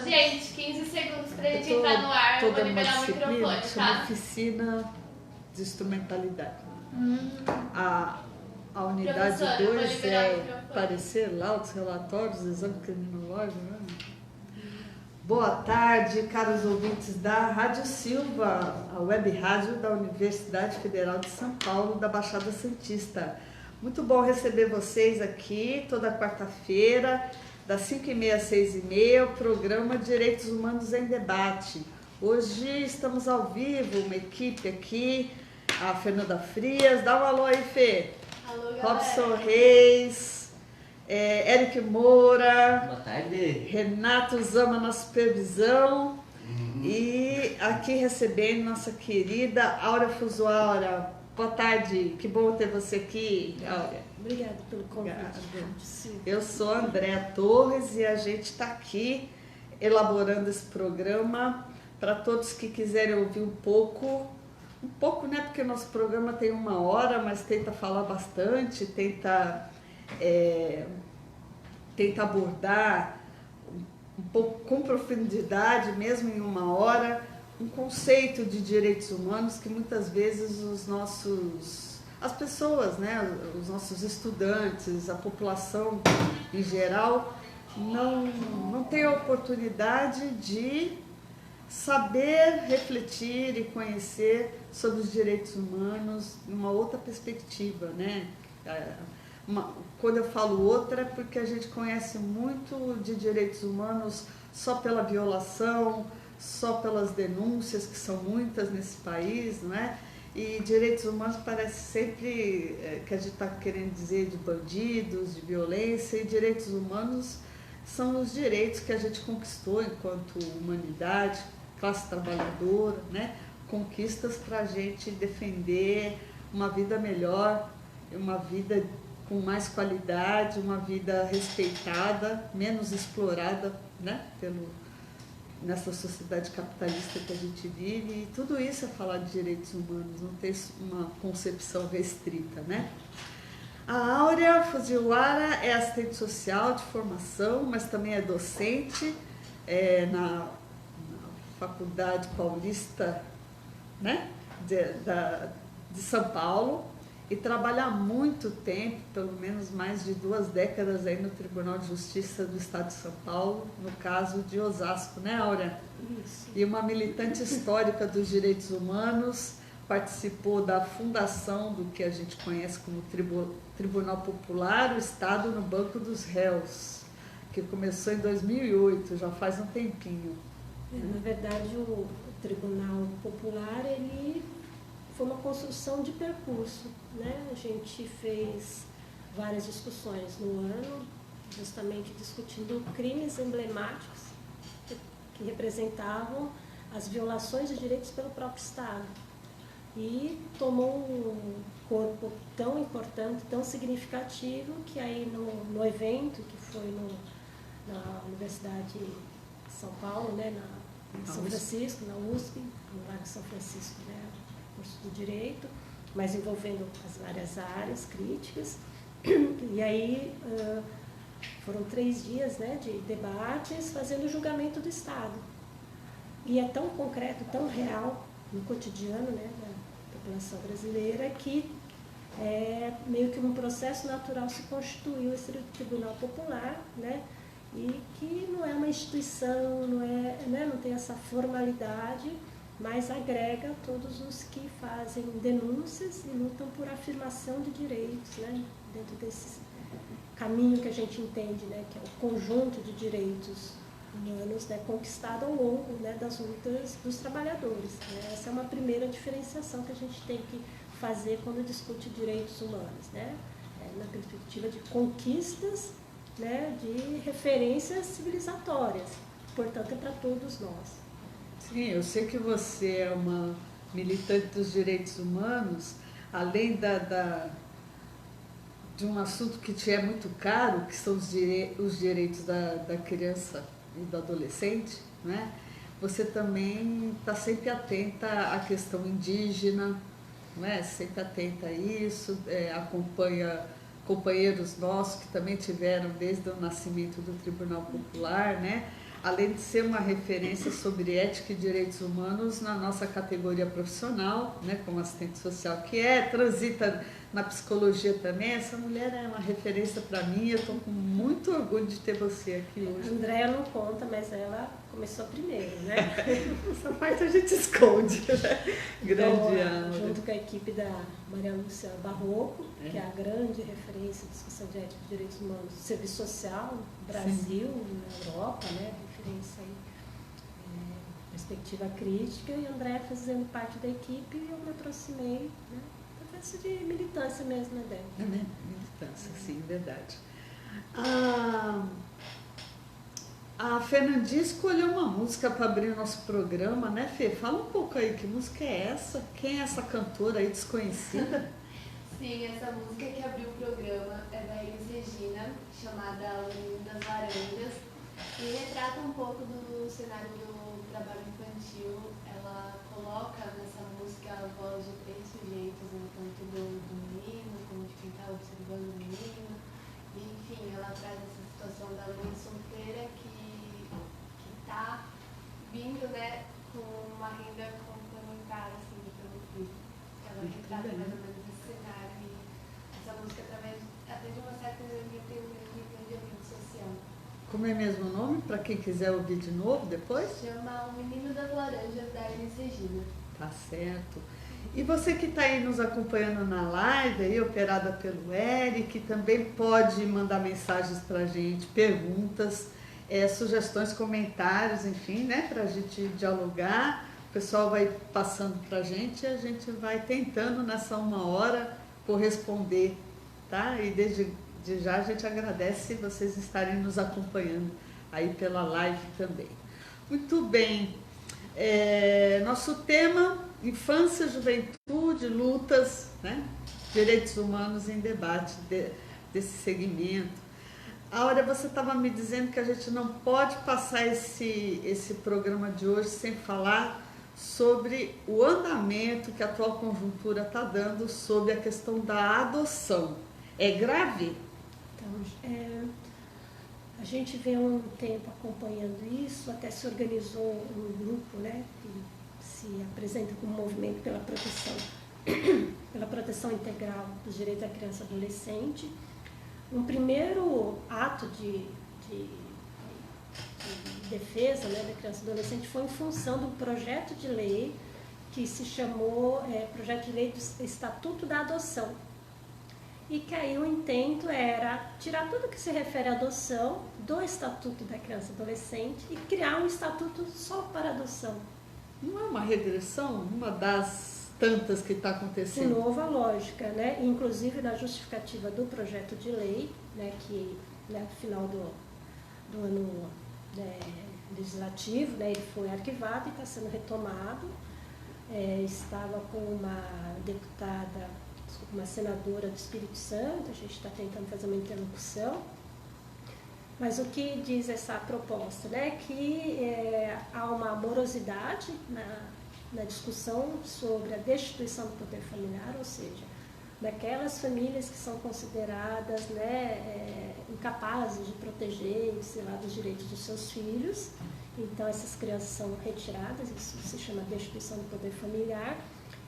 Gente, 15 segundos pra gente entrar no ar. Eu vou liberar o microfone, tá? Oficina de instrumentalidade. A unidade 2 é parecer, laudos, relatórios, exame criminológico. Né? Boa tarde, caros ouvintes da Rádio Silva, a web rádio da Universidade Federal de São Paulo, da Baixada Santista. Muito bom receber vocês aqui toda quarta-feira, das 5h30 às 6h30, o programa Direitos Humanos em Debate. Hoje estamos ao vivo, uma equipe aqui, a Fernanda Frias, dá um alô aí, Fê. Alô, galera. Robson Reis, Eric Moura. Boa tarde. Renato Zama na supervisão. E aqui recebendo nossa querida Áurea Fuzuara. Boa tarde, que bom ter você aqui, Áurea. Obrigada pelo convite. Eu sou a Andréa Torres e a gente está aqui elaborando esse programa para todos que quiserem ouvir um pouco, né? Porque o nosso programa tem 1 hora, mas tenta falar bastante, tenta abordar um pouco com profundidade, mesmo em 1 hora, um conceito de direitos humanos que muitas vezes as pessoas, né, os nossos estudantes, a população em geral, não tem a oportunidade de saber refletir e conhecer sobre os direitos humanos numa outra perspectiva, né? Quando eu falo outra é porque a gente conhece muito de direitos humanos só pela violação, só pelas denúncias, que são muitas nesse país, não é? E direitos humanos parece sempre que a gente está querendo dizer de bandidos, de violência, e direitos humanos são os direitos que a gente conquistou enquanto humanidade, classe trabalhadora, né? Conquistas para a gente defender uma vida melhor, uma vida com mais qualidade, uma vida respeitada, menos explorada, né? Nessa sociedade capitalista que a gente vive, e tudo isso é falar de direitos humanos, não ter uma concepção restrita, né? A Áurea Fuziwara é assistente social de formação, mas também é docente na Faculdade Paulista, né? de São Paulo, e trabalha há muito tempo, pelo menos mais de 2 décadas aí no Tribunal de Justiça do Estado de São Paulo, no caso de Osasco, né, Áurea? Isso. E uma militante histórica dos direitos humanos, participou da fundação do que a gente conhece como Tribunal Popular, o Estado no Banco dos Réus, que começou em 2008, já faz um tempinho. Na verdade, o Tribunal Popular, ele foi uma construção de percurso, né? A gente fez várias discussões no ano, justamente discutindo crimes emblemáticos que representavam as violações de direitos pelo próprio Estado. E tomou um corpo tão importante, tão significativo, que aí no evento, que foi na Universidade de São Paulo, né? em São Francisco, na USP, no Largo São Francisco, né? Curso do Direito, mas envolvendo as várias áreas críticas. E aí foram 3 dias, né, de debates, fazendo o julgamento do Estado. E é tão concreto, tão real no cotidiano, né, da população brasileira, que meio que um processo natural se constituiu esse Tribunal Popular, né, e que não é uma instituição, não tem essa formalidade, mas agrega todos os que fazem denúncias e lutam por afirmação de direitos, né, dentro desse caminho que a gente entende, né, que é o conjunto de direitos humanos, né, conquistado ao longo, né, das lutas dos trabalhadores. Né. Essa é uma primeira diferenciação que a gente tem que fazer quando discute direitos humanos, né, na perspectiva de conquistas, né, de referências civilizatórias, portanto é para todos nós. Sim, eu sei que você é uma militante dos direitos humanos, além de um assunto que te é muito caro, que são os direitos da criança e do adolescente, né? Você também está sempre atenta à questão indígena, né? Sempre atenta a isso, acompanha companheiros nossos que também tiveram desde o nascimento do Tribunal Popular, né? além de ser uma referência sobre ética e direitos humanos na nossa categoria profissional, né, como assistente social que transita na psicologia também, essa mulher é uma referência para mim, eu estou com muito orgulho de ter você aqui hoje. A Andréia não conta, mas ela começou primeiro, né? Essa parte a gente esconde, né? Grande então, junto com a equipe da Maria Lúcia Barroco, que é a grande referência de discussão de ética e direitos humanos do serviço social no Brasil, na Europa, né? Referência aí, perspectiva crítica, e a Andréia fazendo parte da equipe, e eu me aproximei, né? Processo de militância mesmo, né, Débora? Né? Militância, sim, verdade. A Fernandinha escolheu uma música para abrir o nosso programa, né, Fê? Fala um pouco aí, que música é essa? Quem é essa cantora aí desconhecida? Sim, essa música que abriu o programa é da Elis Regina, chamada O Menino das Laranjas, e retrata um pouco do cenário do trabalho infantil. Ela coloca nessa música a voz de 3 sujeitos, né, tanto do menino como de quem está observando o menino. E, enfim, ela traz essa situação da mãe solteira que está vindo, né, com uma renda complementar, assim, pelo filho. Ela retrata mais ou menos esse cenário, e essa música, através até de uma certa ironia, tem um engajamento social. Como é mesmo o nome, para quem quiser ouvir de novo depois? Chama O Menino das Laranjas, da Elis Regina. Tá certo. E você que está aí nos acompanhando na live, aí, operada pelo Eric, também pode mandar mensagens para a gente, perguntas, sugestões, comentários, enfim, né, para a gente dialogar. O pessoal vai passando para a gente e a gente vai tentando nessa 1 hora corresponder, tá? E desde já a gente agradece vocês estarem nos acompanhando aí pela live também. Muito bem. Nosso tema: infância, juventude, lutas, né? Direitos humanos em debate desse segmento. Áurea, você estava me dizendo que a gente não pode passar esse programa de hoje sem falar sobre o andamento que a atual conjuntura está dando sobre a questão da adoção. É grave? Então, a gente vem há um tempo acompanhando isso, até se organizou um grupo, né, que se apresenta como movimento pela proteção integral dos direitos da criança e adolescente. Um primeiro ato de defesa, né, da criança e adolescente foi em função do projeto de lei que se chamou Projeto de Lei do Estatuto da Adoção. E que aí o intento era tirar tudo que se refere à adoção do Estatuto da Criança e Adolescente e criar um estatuto só para adoção. Não é uma regressão? Uma das tantas que está acontecendo? De novo a lógica, né? Inclusive na justificativa do projeto de lei, né, que no final do ano, né, legislativo, né, ele foi arquivado e está sendo retomado. Estava com uma deputada, uma senadora do Espírito Santo, a gente está tentando fazer uma interlocução, mas o que diz essa proposta, né, que há uma morosidade na discussão sobre a destituição do poder familiar, ou seja, daquelas famílias que são consideradas, né, incapazes de proteger, sei lá, dos direitos dos seus filhos. Então essas crianças são retiradas, isso se chama destituição do poder familiar.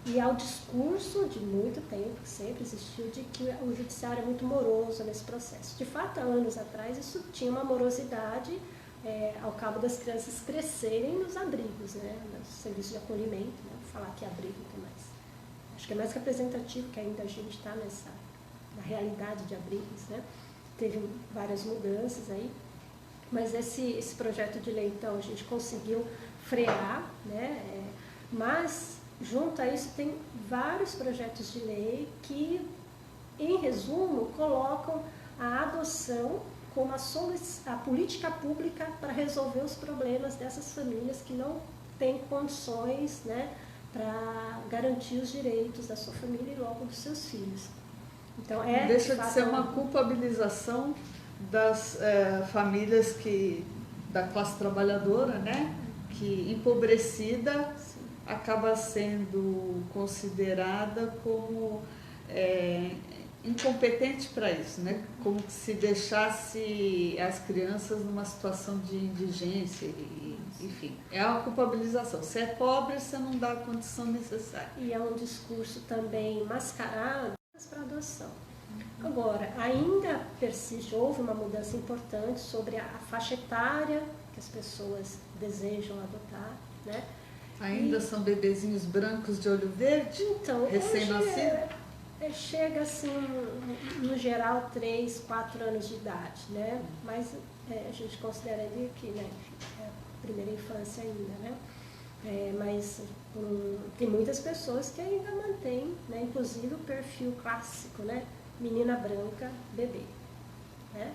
E ao discurso de muito tempo, que sempre existiu, de que o judiciário é muito moroso nesse processo. De fato, há anos atrás, isso tinha uma morosidade ao cabo das crianças crescerem nos abrigos, né, no serviço de acolhimento, né, vou falar que abrigo, acho que é mais representativo, que ainda a gente está na realidade de abrigos, né. Teve várias mudanças aí, mas esse projeto de lei, então, a gente conseguiu frear, né, mas junto a isso tem vários projetos de lei que, em resumo, colocam a adoção como a política pública para resolver os problemas dessas famílias que não têm condições, né, para garantir os direitos da sua família e logo dos seus filhos. Então, deixa de ser uma culpabilização das famílias da classe trabalhadora, né, que empobrecida acaba sendo considerada como incompetente para isso, né? Como se deixasse as crianças numa situação de indigência, enfim, é uma culpabilização. Se é pobre, você não dá a condição necessária. E é um discurso também mascarado para adoção. Agora, ainda persiste, houve uma mudança importante sobre a faixa etária que as pessoas desejam adotar, né? Ainda são bebezinhos brancos de olho verde, então, recém-nascidos? Chega assim, no geral, 3, 4 anos de idade, né? Mas a gente considera ali que, né, é a primeira infância ainda, né? Mas tem muitas pessoas que ainda mantêm, né, inclusive o perfil clássico, né? Menina branca, bebê, né?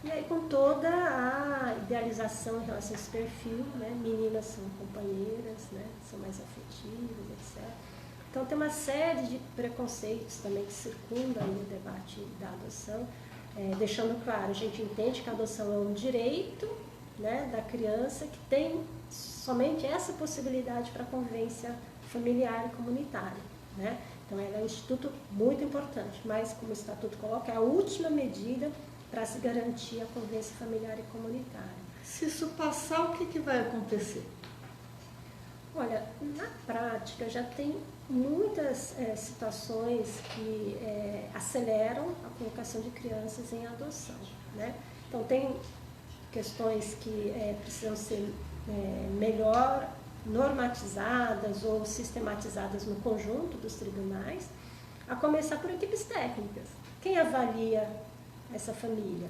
E aí com toda a idealização em relação a esse perfil, né? Meninas são companheiras, né? São mais afetivas, etc. Então tem uma série de preconceitos também que circundam o debate da adoção, deixando claro, a gente entende que a adoção é um direito, né, da criança que tem somente essa possibilidade para a convivência familiar e comunitária, né? Então ela é um instituto muito importante, mas como o estatuto coloca, é a última medida para se garantir a convivência familiar e comunitária. Se isso passar, o que vai acontecer? Olha, na prática já tem muitas situações que aceleram a colocação de crianças em adoção, né? Então tem questões que precisam ser melhor normatizadas ou sistematizadas no conjunto dos tribunais, a começar por equipes técnicas. Quem avalia essa família,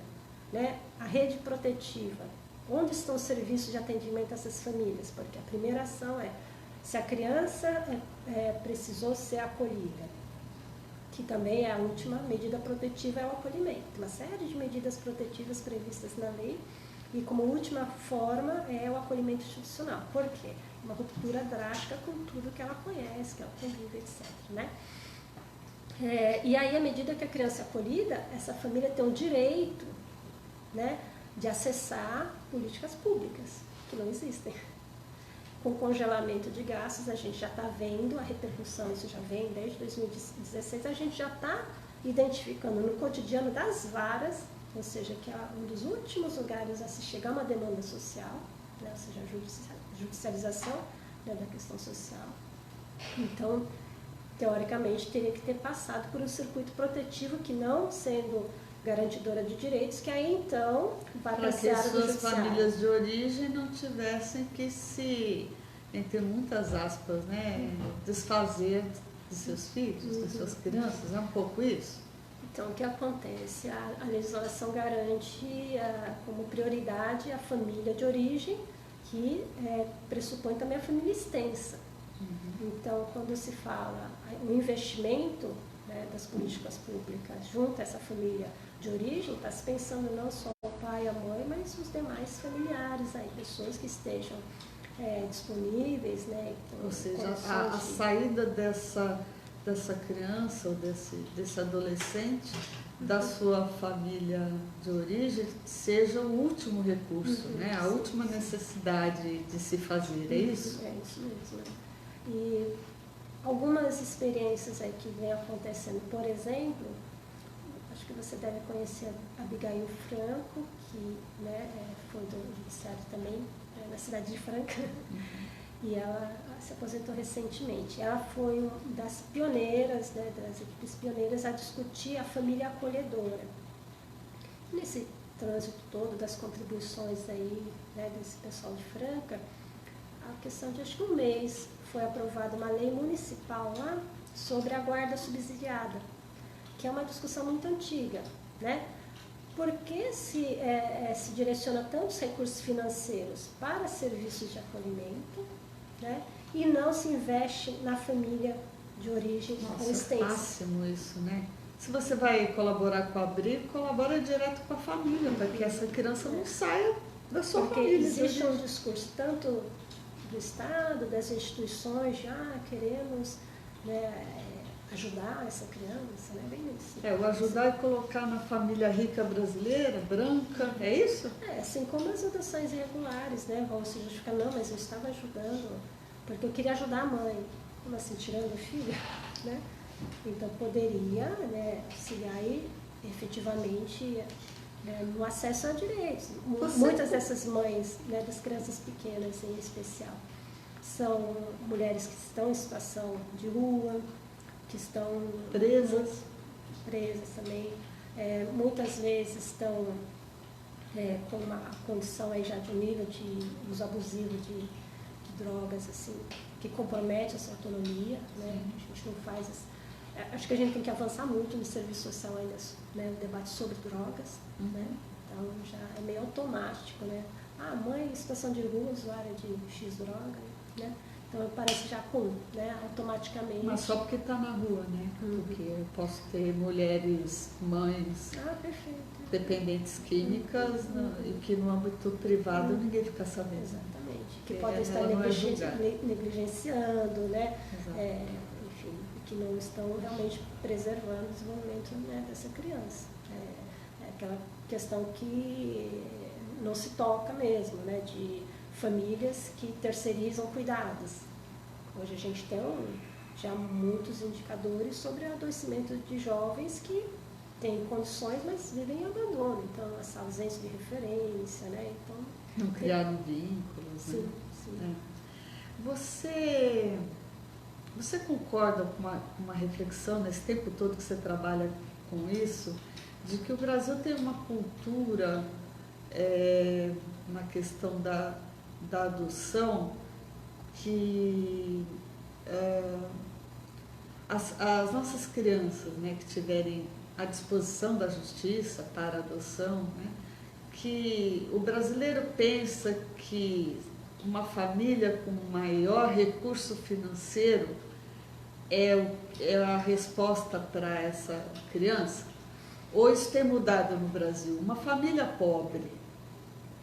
né? A rede protetiva. Onde estão os serviços de atendimento a essas famílias? Porque a primeira ação é se a criança precisou ser acolhida, que também é a última medida protetiva, é o acolhimento. Uma série de medidas protetivas previstas na lei e como última forma é o acolhimento institucional. Por quê? Uma ruptura drástica com tudo que ela conhece, que é o convívio, etc., né? E aí, à medida que a criança é acolhida, essa família tem o direito, né, de acessar políticas públicas, que não existem. Com congelamento de gastos, a gente já está vendo a repercussão, isso já vem desde 2016, a gente já está identificando no cotidiano das varas, ou seja, que é um dos últimos lugares a se chegar a uma demanda social, né, ou seja, a judicialização, né, da questão social. Então, teoricamente, teria que ter passado por um circuito protetivo que não sendo garantidora de direitos, que aí então vai para a seara do judiciário. Para que suas famílias de origem não tivessem que se, entre muitas aspas, né, desfazer de seus filhos, das suas crianças, é um pouco isso? Então, o que acontece? A legislação garante como prioridade a família de origem, que pressupõe também a família extensa. Então, quando se fala o investimento, né, das políticas públicas junto a essa família de origem, está se pensando não só o pai e a mãe, mas os demais familiares, aí, pessoas que estejam disponíveis, né? Então, ou seja, a saída dessa criança ou desse adolescente da sua família de origem seja o último recurso, né? A última necessidade de se fazer, é isso? É isso mesmo. E algumas experiências aí que vem acontecendo, por exemplo, acho que você deve conhecer a Abigail Franco, que, né, foi do judiciário também, na cidade de Franca, e ela se aposentou recentemente. Ela foi uma das pioneiras, né, das equipes pioneiras a discutir a família acolhedora. Nesse trânsito todo das contribuições aí, né, desse pessoal de Franca, a questão de acho que um mês foi aprovada uma lei municipal lá sobre a guarda subsidiada, que é uma discussão muito antiga, né? Por que se direciona tantos recursos financeiros para serviços de acolhimento, né? E não se investe na família de origem ou extensa? Nossa, é máximo isso, né? Se você vai colaborar com o abrigo, colabora direto com a família, para que essa criança não saia da sua família. Porque existe um discurso tanto do Estado, das instituições, queremos, né, ajudar essa criança, né? Bem isso. O ajudar e colocar na família rica brasileira, branca, é isso? Assim como as adoções irregulares, né? Vão se justificar, não, mas eu estava ajudando, porque eu queria ajudar a mãe. Como assim, tirando o filho? Né? Então, poderia, né, auxiliar efetivamente no acesso a direitos. Muitas dessas mães, né, das crianças pequenas em especial, são mulheres que estão em situação de rua, que estão presas também, muitas vezes estão com uma condição aí já de um nível de uso abusivo de drogas, assim, que compromete a sua autonomia, né? A gente não faz... Acho que a gente tem que avançar muito no serviço social ainda, né? O debate sobre drogas, né? Então já é meio automático, né? Ah, mãe em situação de rua, usuária de X droga, né? Então parece já né? Automaticamente. Mas só porque está na rua, né? Porque eu posso ter mulheres, mães dependentes químicas e que no âmbito privado ninguém fica sabendo. Exatamente. Que podem estar negligenciando, né? Enfim, que não estão realmente preservando o desenvolvimento, né, dessa criança. É aquela questão que não se toca mesmo, né? De famílias que terceirizam cuidados. Hoje a gente tem já muitos indicadores sobre o adoecimento de jovens que têm condições, mas vivem em abandono. Então, essa ausência de referência, né? Então, não criaram vínculos. Sim, né? sim. Você concorda com uma reflexão nesse tempo todo que você trabalha com isso, de que o Brasil tem uma cultura na questão da adoção que as nossas crianças, né, que tiverem à disposição da justiça para a adoção, né, que o brasileiro pensa que uma família com maior recurso financeiro é a resposta para essa criança? Ou isso tem mudado no Brasil? Uma família pobre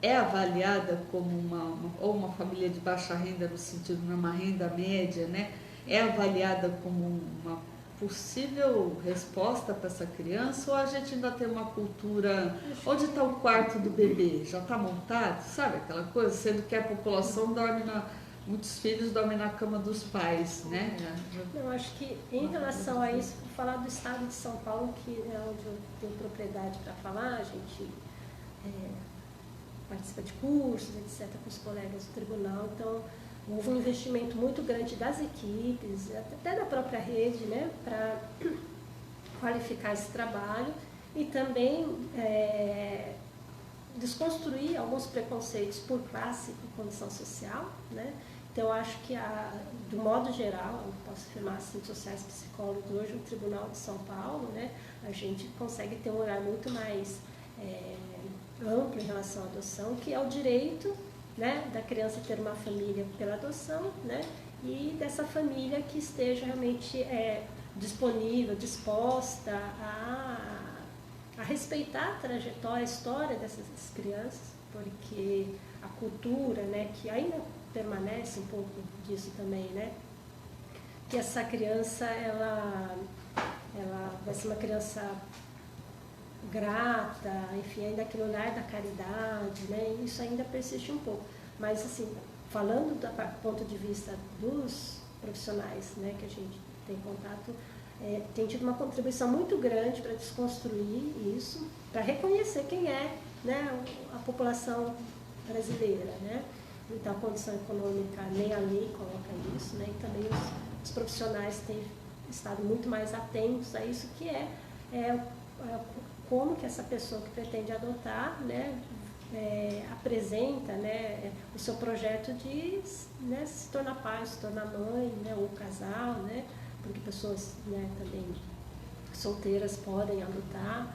é avaliada como ou uma família de baixa renda, no sentido de uma renda média, né? É avaliada como uma possível resposta para essa criança, ou a gente ainda tem uma cultura... Onde está o quarto do bebê? Já está montado? Sabe aquela coisa? Sendo que a população muitos filhos dormem na cama dos pais, né? Eu acho que em relação a isso, vou falar do estado de São Paulo, que é onde eu tenho propriedade para falar, a gente participa de cursos, etc., com os colegas do tribunal, então houve um investimento muito grande das equipes, até da própria rede, né, para qualificar esse trabalho e também desconstruir alguns preconceitos por classe e condição social, né? Então, eu acho que, do modo geral, eu posso afirmar, assistentes sociais, psicólogos, hoje o Tribunal de São Paulo, né, a gente consegue ter um olhar muito mais amplo em relação à adoção, que é o direito, né, da criança ter uma família pela adoção, né, e dessa família que esteja realmente disponível, disposta a respeitar a trajetória, a história dessas crianças, porque a cultura, né, que ainda permanece um pouco disso também, né, que essa criança ela vai ser uma criança grata, enfim, ainda aquele olhar da caridade, né, isso ainda persiste um pouco. Mas, assim, falando do ponto de vista dos profissionais, né, que a gente tem contato, tem tido uma contribuição muito grande para desconstruir isso, para reconhecer quem é, né, a população brasileira, né. Então, a condição econômica, nem a lei coloca isso, né, e também os profissionais têm estado muito mais atentos a isso, que como que essa pessoa que pretende adotar, né, apresenta, né, o seu projeto de, né, se tornar pai, se tornar mãe, né, ou casal, né, porque pessoas, né, também solteiras podem adotar,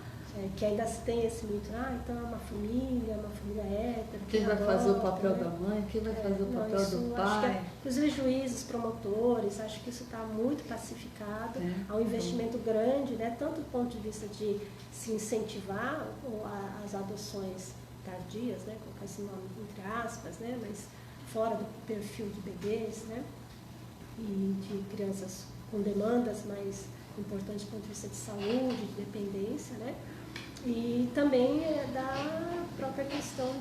que ainda se tem esse mito, então é uma família hétero. Quem vai fazer o papel da mãe, quem vai fazer o papel do pai. Inclusive juízes, promotores, acho que isso está muito pacificado, há um investimento grande, né, tanto do ponto de vista de se incentivar as adoções tardias, né, colocar esse nome entre aspas, né, mas fora do perfil de bebês, né, e de crianças com demandas mais importantes do ponto de vista de saúde, de dependência, né, e também da própria questão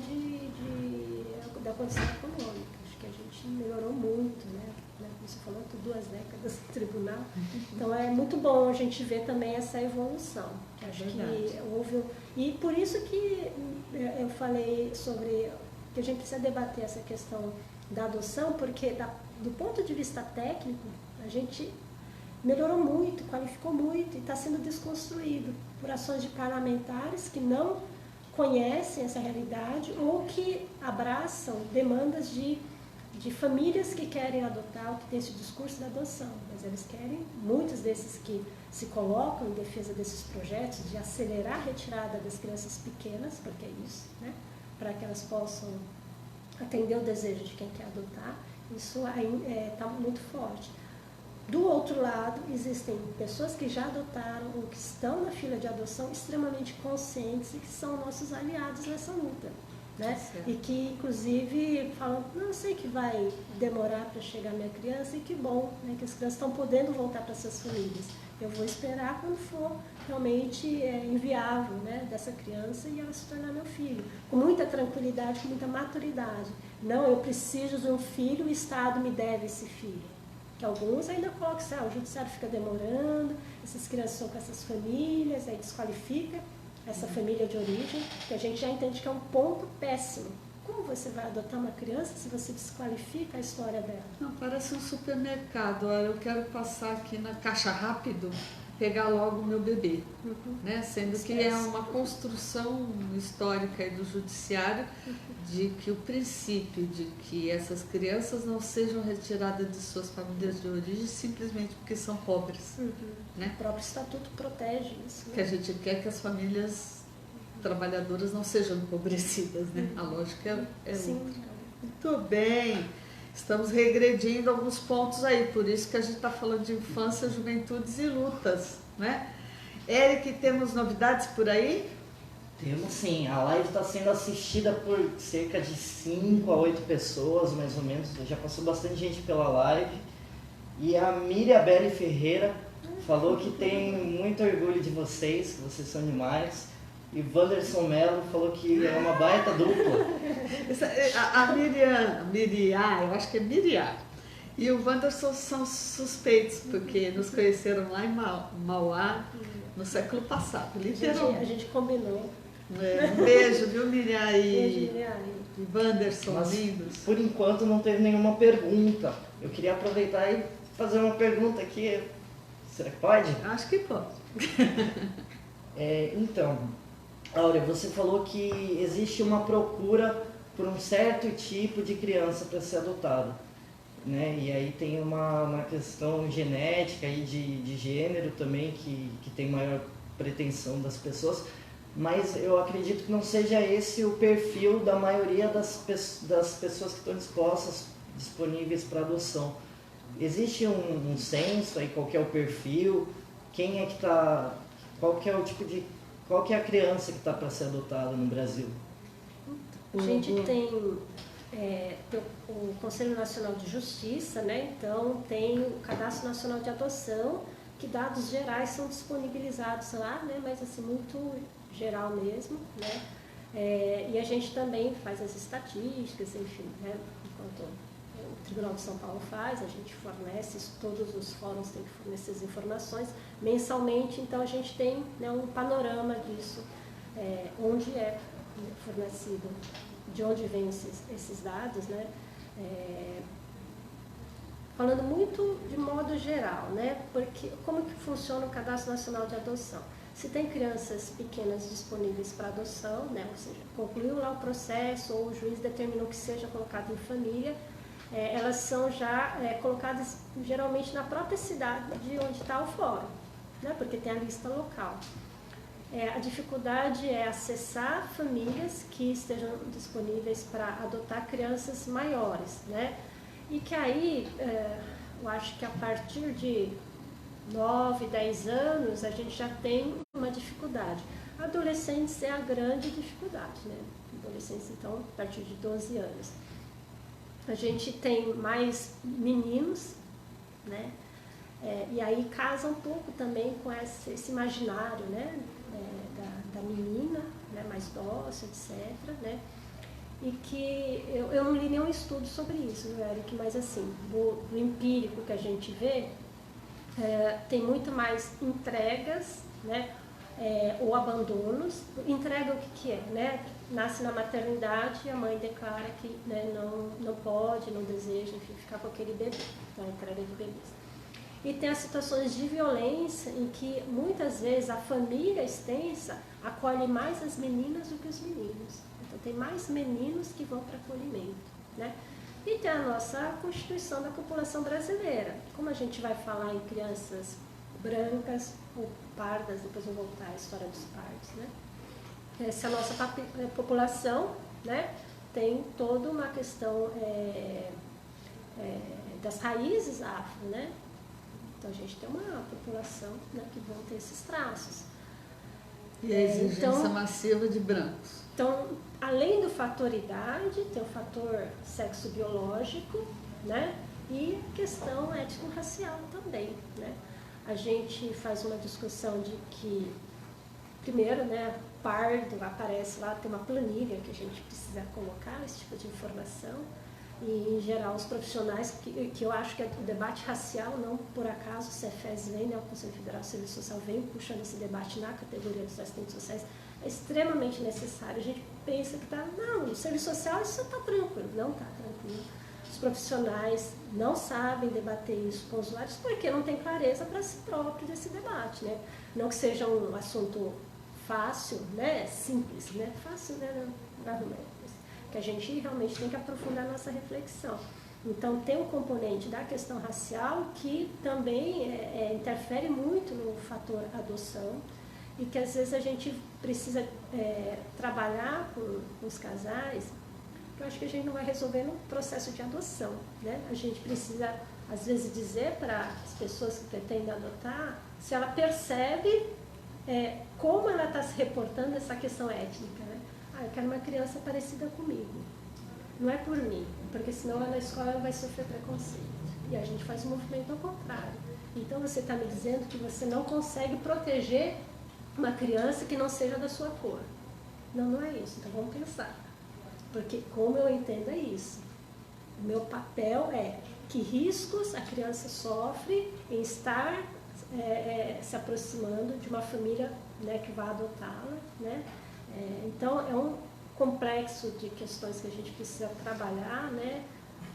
da condição econômica. Acho que a gente melhorou muito, né, como você falou, tô 2 décadas no tribunal. Então é muito bom a gente ver também essa evolução. Acho que houve... E por isso que eu falei sobre que a gente precisa debater essa questão da adoção, porque do ponto de vista técnico, a gente melhorou muito, qualificou muito e está sendo desconstruído por ações de parlamentares que não conhecem essa realidade ou que abraçam demandas de famílias que querem adotar, ou que têm esse discurso da adoção, mas eles querem, muitos desses que se colocam em defesa desses projetos, de acelerar a retirada das crianças pequenas, porque é isso, né? Para que elas possam atender o desejo de quem quer adotar, isso está muito forte. Do outro lado, existem pessoas que já adotaram ou que estão na fila de adoção extremamente conscientes e que são nossos aliados nessa luta. Né? E que, inclusive, falam, não sei que vai demorar para chegar minha criança, e que bom, né, que as crianças estão podendo voltar para suas famílias. Eu vou esperar quando for realmente inviável, né, dessa criança e ela se tornar meu filho. Com muita tranquilidade, com muita maturidade. Não, eu preciso de um filho, o Estado me deve esse filho. Que alguns ainda colocam, o judiciário fica demorando, essas crianças são com essas famílias, aí desqualifica essa família de origem, que a gente já entende que é um ponto péssimo. Como você vai adotar uma criança se você desqualifica a história dela? Não, parece um supermercado. Olha, eu quero passar aqui na caixa rápido, pegar logo o meu bebê. Né? Sendo que é uma construção histórica do judiciário de que o princípio de que essas crianças não sejam retiradas de suas famílias de origem simplesmente porque são pobres. Né? O próprio estatuto protege isso. Né? Que a gente quer que as famílias trabalhadoras não sejam empobrecidas, né? A lógica é Sim. outra. Muito bem. Estamos regredindo alguns pontos aí, por isso que a gente está falando de infância, juventudes e lutas, né? Eric, temos novidades por aí? Temos sim, a live está sendo assistida por cerca de 5 a 8 pessoas, mais ou menos, já passou bastante gente pela live. E a Miriam Belli Ferreira falou que tem muito orgulho de vocês, que vocês são demais. E Wanderson Mello falou que é uma baita dupla. A Miriam, eu acho que é Miriam, e o Wanderson são suspeitos, porque nos conheceram lá em Mauá no século passado, literalmente. A gente combinou. Um beijo, viu, Miriam e Wanderson, Mas, lindos. por enquanto não teve nenhuma pergunta. Eu queria aproveitar e fazer uma pergunta aqui. Será que pode? Acho que pode. Então, Áurea, você falou que existe uma procura por um certo tipo de criança para ser adotado, né? E aí tem uma questão genética e de gênero também que tem maior pretensão das pessoas, mas eu acredito que não seja esse o perfil da maioria das pessoas que estão disponíveis para adoção. Existe um censo aí, qual que é o perfil, quem é que está, qual que é a criança que está para ser adotada no Brasil? A gente tem o Conselho Nacional de Justiça, né? Então tem o Cadastro Nacional de Adoção, que dados gerais são disponibilizados lá, né? Mas assim, muito geral mesmo, né? E a gente também faz as estatísticas, enfim, né? Enquanto o Tribunal de São Paulo faz, a gente fornece, todos os fóruns têm que fornecer as informações mensalmente, então a gente tem, né, um panorama disso, onde é fornecido, de onde vêm esses dados, né? Falando muito de modo geral, né? Porque como que funciona o Cadastro Nacional de Adoção? Se tem crianças pequenas disponíveis para adoção, né? Ou seja, concluiu lá o processo ou o juiz determinou que seja colocado em família, elas são já colocadas geralmente na própria cidade de onde está o fórum, né? Porque tem a lista local. A dificuldade é acessar famílias que estejam disponíveis para adotar crianças maiores, né? E que aí, eu acho que a partir de 9, 10 anos, a gente já tem uma dificuldade. Adolescentes é a grande dificuldade, né? Adolescentes, então, a partir de 12 anos. A gente tem mais meninos, né? E aí casa um pouco também com esse imaginário, né? Da menina, né? Mais dócil, etc., né? e que eu não li nenhum estudo sobre isso, viu, Eric? Mas assim, do empírico que a gente vê, tem muito mais entregas, né? Ou abandonos. Entrega o que é, né? Nasce na maternidade e a mãe declara que, né, não pode, não deseja, enfim, ficar com aquele bebê. Então, entrega de bebês. E tem as situações de violência em que muitas vezes a família extensa acolhe mais as meninas do que os meninos. Então tem mais meninos que vão para acolhimento, né? E tem a nossa constituição da população brasileira. Como a gente vai falar em crianças brancas ou pardas, depois eu vou voltar à história dos pardos, né? Essa nossa população, né, tem toda uma questão das raízes afro, né? Então a gente tem uma população, né, que vão ter esses traços. E a exigência massiva de brancos. Então, além do fator idade, tem o fator sexo biológico, né? E questão étnico-racial também, né? A gente faz uma discussão de que, primeiro, né, pardo aparece lá, tem uma planilha que a gente precisa colocar esse tipo de informação. E, em geral, os profissionais, que eu acho que o debate racial, não por acaso, o Cefes vem, né, o Conselho Federal de Serviço Social vem puxando esse debate na categoria dos assistentes sociais, é extremamente necessário. A gente pensa que não, o serviço social isso está tranquilo. Não está tranquilo. Os profissionais não sabem debater isso com os usuários porque não tem clareza para si próprio desse debate, né? Não que seja um assunto fácil, né, simples, né? Fácil, né, não argumento. Que a gente realmente tem que aprofundar a nossa reflexão. Então, tem um componente da questão racial que também interfere muito no fator adoção e que, às vezes, a gente precisa trabalhar com os casais, que eu acho que a gente não vai resolver no processo de adoção, né? A gente precisa, às vezes, dizer para as pessoas que pretendem adotar se ela percebe como ela está se reportando essa questão étnica, né? Eu quero uma criança parecida comigo. Não é por mim, porque senão na escola ela vai sofrer preconceito. E a gente faz um movimento ao contrário. Então você está me dizendo que você não consegue proteger uma criança que não seja da sua cor. Não, não é isso. Então vamos pensar. Porque como eu entendo é isso. O meu papel é que riscos a criança sofre em estar se aproximando de uma família, né, que vai adotá-la, né? Então, é um complexo de questões que a gente precisa trabalhar, né,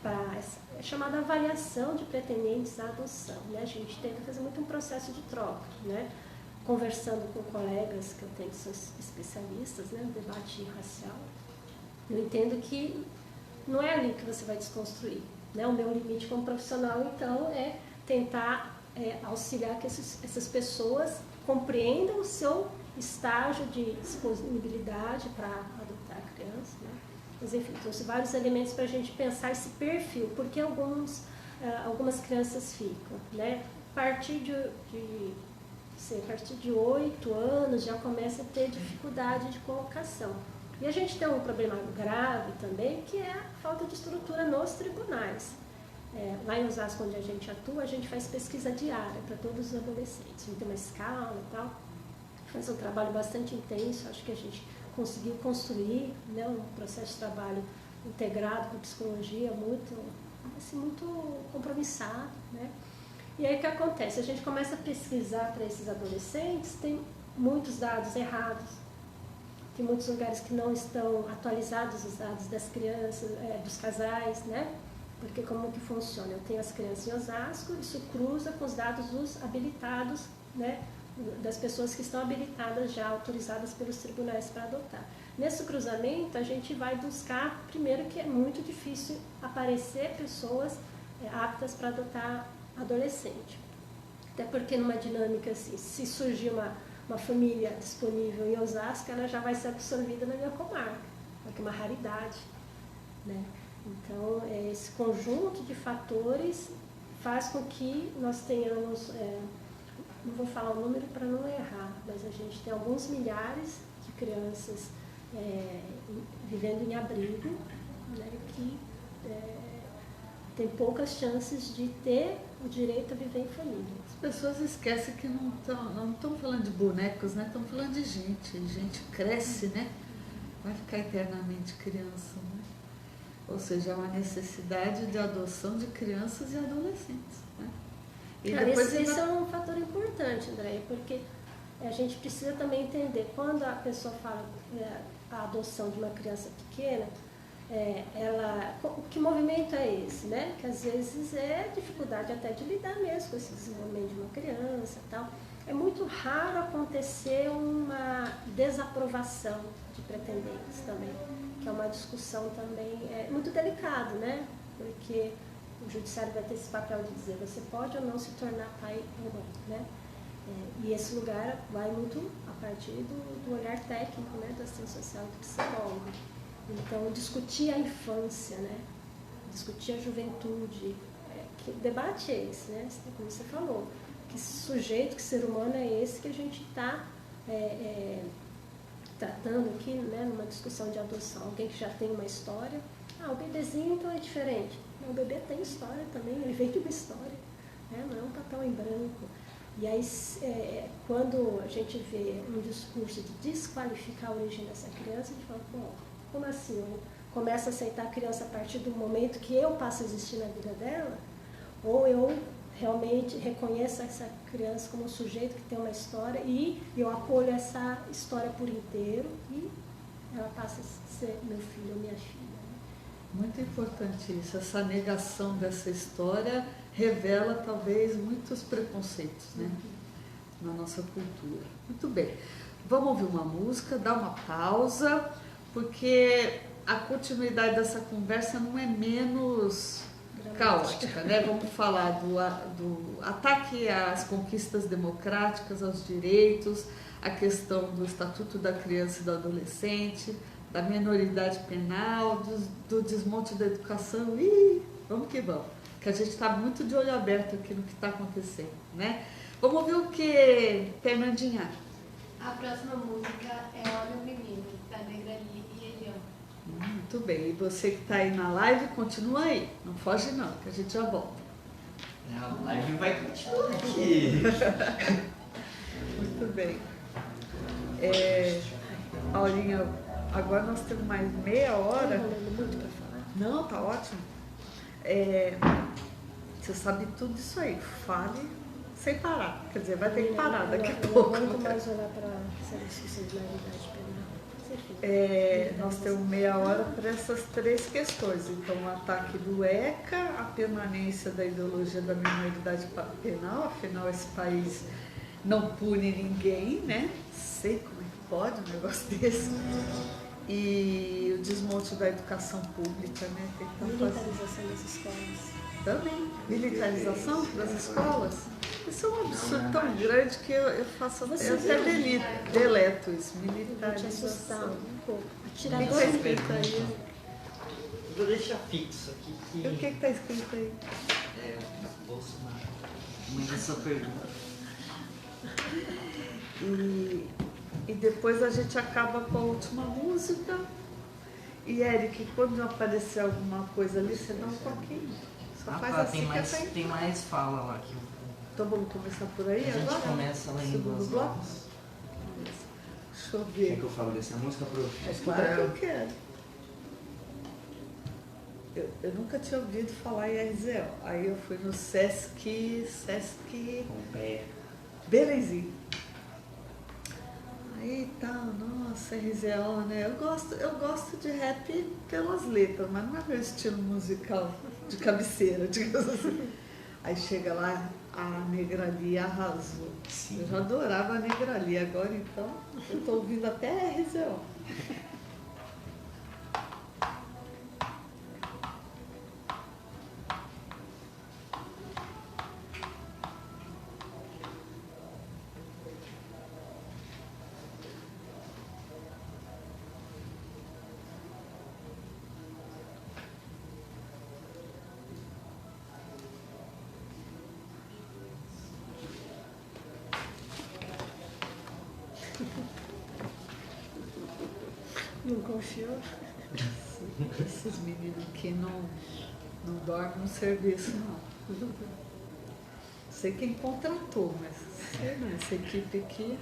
para chamada avaliação de pretendentes à adoção, né? A gente tenta fazer muito um processo de troca, né? Conversando com colegas que eu tenho que são especialistas, né, no debate racial, eu entendo que não é ali que você vai desconstruir, né? O meu limite como profissional, então, é tentar auxiliar que essas pessoas compreendam o seu estágio de disponibilidade para adotar a criança, né? Mas enfim, trouxe vários elementos para a gente pensar esse perfil, porque algumas crianças ficam, né? A partir de 8 anos já começa a ter dificuldade de colocação. E a gente tem um problema grave também, que é a falta de estrutura nos tribunais. Lá em Osasco, onde a gente atua, a gente faz pesquisa diária para todos os adolescentes. A gente tem uma escala e tal. Faz um trabalho bastante intenso, acho que a gente conseguiu construir, né, um processo de trabalho integrado com psicologia muito compromissado, né? E aí o que acontece? A gente começa a pesquisar para esses adolescentes, tem muitos dados errados, tem muitos lugares que não estão atualizados os dados das crianças, dos casais, né? Porque como que funciona? Eu tenho as crianças em Osasco, isso cruza com os dados dos habilitados, né, das pessoas que estão habilitadas já, autorizadas pelos tribunais para adotar. Nesse cruzamento, a gente vai buscar, primeiro, que é muito difícil aparecer pessoas aptas para adotar adolescente. Até porque numa dinâmica assim, se surgir uma família disponível em Osasco, ela já vai ser absorvida na minha comarca, porque é uma raridade, né? Então, esse conjunto de fatores faz com que nós tenhamos, não vou falar o número para não errar, mas a gente tem alguns milhares de crianças vivendo em abrigo, né, que tem poucas chances de ter o direito a viver em família. As pessoas esquecem que não estão falando de bonecos, né? Estão falando de gente. A gente cresce, né? vai ficar eternamente criança, né? Ou seja, é uma necessidade de adoção de crianças e adolescentes, né? E depois esse é um fator importante, Andréia, porque a gente precisa também entender, quando a pessoa fala a adoção de uma criança pequena, que movimento é esse, né? Que às vezes é dificuldade até de lidar mesmo com esse desenvolvimento de uma criança e tal. É muito raro acontecer uma desaprovação de pretendentes também, que é uma discussão também muito delicada, né? Porque o judiciário vai ter esse papel de dizer você pode ou não se tornar pai ou não, né? E esse lugar vai muito a partir do olhar técnico, né, da assistência social do psicólogo. Então, discutir a infância, né? Discutir a juventude, que debate é esse, né? Como você falou, que sujeito, que ser humano é esse que a gente está tratando aqui, né, numa discussão de adoção. Alguém que já tem uma história, o bebezinho então é diferente. O bebê tem história também, ele vem de uma história, né? Não é um papel em branco. E aí, quando a gente vê um discurso de desqualificar a origem dessa criança, a gente fala, pô, como assim? Eu começo a aceitar a criança a partir do momento que eu passo a existir na vida dela? Ou eu realmente reconheço essa criança como um sujeito que tem uma história e eu acolho essa história por inteiro e ela passa a ser meu filho ou minha filha. Muito importante isso, essa negação dessa história revela talvez muitos preconceitos, né, na nossa cultura. Muito bem, vamos ouvir uma música, dar uma pausa, porque a continuidade dessa conversa não é menos caótica, né? Vamos falar do ataque às conquistas democráticas, aos direitos, a questão do Estatuto da Criança e do Adolescente, da minoridade penal, do desmonte da educação. Vamos que vamos, que a gente está muito de olho aberto aqui no que está acontecendo, né? Vamos ouvir o que, Fernandinha? A próxima música é Olha o Menino, da Negrali e Elião. Muito bem, e você que está aí na live, continua aí, não foge não, que a gente já volta. A live vai continuar aqui. Muito bem. Paulinha, agora nós temos mais meia hora. Não lembro muito para falar. Não, tá ótimo. Você sabe tudo isso aí, fale sem parar. Quer dizer, vai ter que parar daqui a pouco. Eu não aguento mais olhar para essa discussão de maioridade penal. Nós temos meia hora para essas três questões. Então, o ataque do ECA, a permanência da ideologia da minoridade penal, afinal esse país não pune ninguém, né? Sei como é que pode um negócio desse. E o desmonte da educação pública, né? Militarização das escolas. Também. Militarização das escolas? Isso é um absurdo tão grande que eu faço eu até deleto isso. Vou te assustar Militarização. um pouco. O Tirar que dois está escrito aí? Vou deixar fixo aqui que... E o que está escrito aí? Bolsonaro. Manda essa pergunta. E depois a gente acaba com a última música. E Eric, quando aparecer alguma coisa ali, você dá um toquinho. Só faz assim tem mais fala lá que Então vamos começar por aí a agora? gente começa lá em Segundo Duas bloco? Novas. Deixa eu Quer ver. que eu falo dessa música pro Claro que eu quero. Eu nunca tinha ouvido falar em RZO. Aí eu fui no Sesc Pompeia? Belenzinho. Aí tá, nossa, RZO, né? Eu gosto de rap pelas letras, mas não é meu estilo musical de cabeceira, digamos assim. Aí chega lá, a Negrali arrasou. Sim. Eu já adorava a Negrali, agora então eu tô ouvindo até RZO. Não confiou? Esses meninos aqui não dormem no serviço, não. Sei quem contratou, mas sei não, essa equipe aqui.